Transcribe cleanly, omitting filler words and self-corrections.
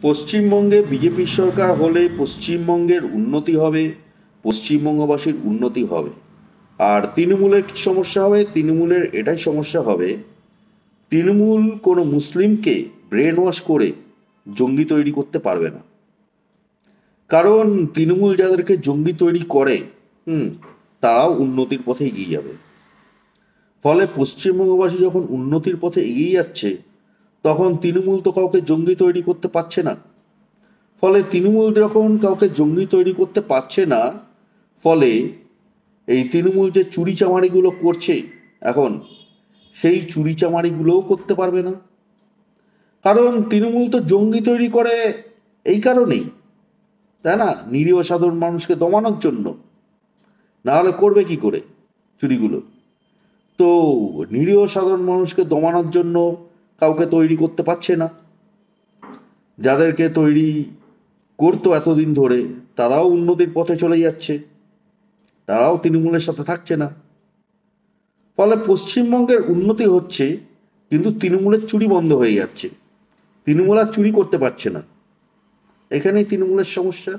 পশ্চিমবঙ্গে বিজেপির সরকার হলে পশ্চিমবঙ্গের উন্নতি হবে, পশ্চিমবঙ্গবাসীর উন্নতি হবে। আর তৃণমূলের কি সমস্যা হবে? তৃণমূলের এটাই সমস্যা হবে, তৃণমূল কোনো মুসলিমকে ব্রেন ওয়াশ করে জঙ্গি তৈরি করতে পারবে না। কারণ তৃণমূল যাদেরকে জঙ্গি তৈরি করে তারাও উন্নতির পথে এগিয়ে যাবে। ফলে পশ্চিমবঙ্গবাসী যখন উন্নতির পথে এগিয়ে যাচ্ছে, তখন তৃণমূল তো কাউকে জঙ্গি তৈরি করতে পারছে না। ফলে তৃণমূল যখন কাউকে জঙ্গি তৈরি করতে পারছে না, ফলে এই তৃণমূল যে চুরি চামারিগুলো করছে এখন, সেই চুরি চামারিগুলোও করতে পারবে না। কারণ তৃণমূল তো জঙ্গি তৈরি করে এই কারণেই, তাই না? নিরীহ সাধারণ মানুষকে দমানোর জন্য। না হলে করবে কি করে চুরিগুলো? তো নিরীহ সাধারণ মানুষকে দমানোর জন্য কাউকে তৈরি করতে পারছে না। যাদেরকে তৈরি করতো এতদিন ধরে, তারাও উন্নতির পথে চলে যাচ্ছে, তারাও তৃণমূলের সাথে থাকছে না। ফলে পশ্চিমবঙ্গের উন্নতি হচ্ছে, কিন্তু তৃণমূলের চুরি বন্ধ হয়ে যাচ্ছে। তৃণমূল আর চুরি করতে পারছে না। এখানেই তৃণমূলের সমস্যা।